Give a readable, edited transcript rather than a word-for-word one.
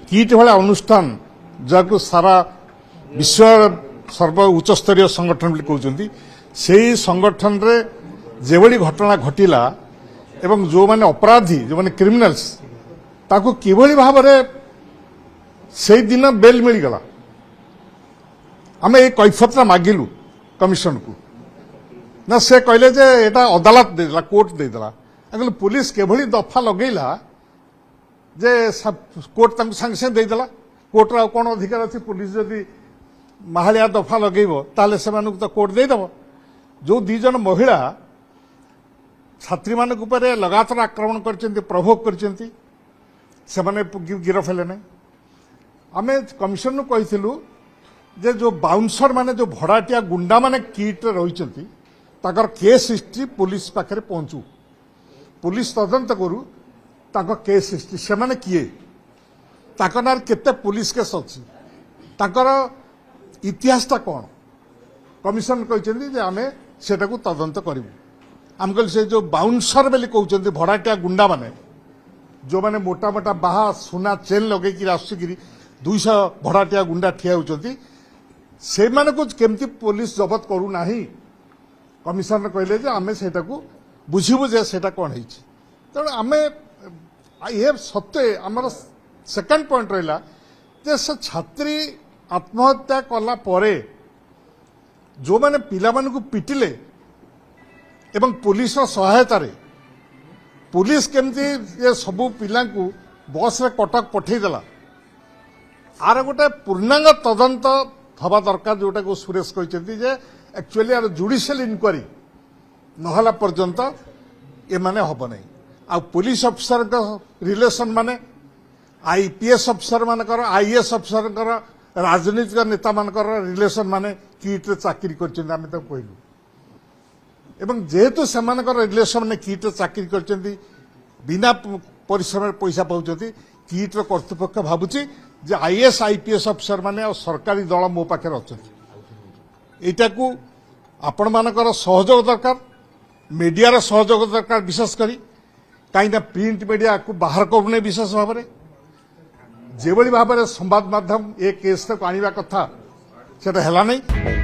Kit भाया अनुष्ठान जहाँ सारा विश्व सर्व उच्चस्तरीय संगठन कहते से संगठन रे जेभली घटना घटिला एवं जो माने अपराधी जो माने क्रिमिनाल्स ताको किभली भाव से दिन बेल मिलगला आम ये कैफतरा मागिलु कमिशन को ना से कहले जे एटा अदालत देला कोर्ट देदेला कहले पुलिस केभली दफा लगेला जे कोर्ट तक संगे संगे देदेला कोर्ट रा कौन अधिकार अच्छी पुलिस जदि माहालिया दफा लगेबो ताले से मानक तो कोर्ट देदेबो जो दी जन महिला छात्री मानक ऊपर लगातार आक्रमण करचंती प्रभोग करचंती से माने गिरफ हेले नहीं आमे कमिशन कहिथिलु जे जो बाउंसर माने जो भड़ाटिया गुंडा माने किट रहिचंती ताकर केस हिस्ट्री पुलिस पाखरे पहुंचू पुलिस तदंत करू ताको केस हिस्ट्री से माने किए ताकर नार केते पुलिस केस अछि ताकर इतिहासटा कोन कमिशन कहिचंती जे आमे सेटा को तदंत करिवु आम कहल से जो बाउंसर बेली कहउचंती भड़ाटिया गुंडा माने जो माने मोटा मोटा बाहा सुना चेन लगे कि आसुगिरी 200 भड़ाटिया गुंडा ठिया होचंती से माने को केमती पुलिस जबत करू नाही कमिशनर कहले जे आमे सेटा को बुझिबु जे सेटा कोन हिची त आमे ये सत्य हमर सेकंड पॉइंट रहला जे से छात्री आत्महत्या कला परे जो माने पिला माने को पिटिले एवं पुलिस सहायता रे पुलिस केमती ये सबू पिला को बस रे कटक पठे देला आर गोटे पूर्णांग तदंत हवा दरकार जोटा को सुरेश कहते जे एक्चुअली आर जुडिशियल इनक्वारी नहला पर्यंत ये माने हब नहीं आ पुलिस अफिसर का रिलेशन माने आईपीएस अफिसर मानकर आईएएस अफिसर राजनीतिक नेता मानकर रिलेशन माने किट चाकरी करछन आमे तो कहलु एवं जेहेतु सेमानकर रिलेशन ने किट चाकरी करछन्ती बिना परिश्रम पैसा पाउछन्ती किट कर्तृपक्ष भाबुची जे आईएएस आईपीएस अफिसर माने और सरकारी दल मो पाखे अछन्ती एटा को आपण मानकर सहयोग दरकार मीडिया रा सहयोग दरकार विशेष करी काई ना प्रिंट मीडिया को बाहर करूने विशेष भाव में जेभली भाव में संवाद माध्यम ए केस तक आनिबा कथा सेटा हेला नहीं।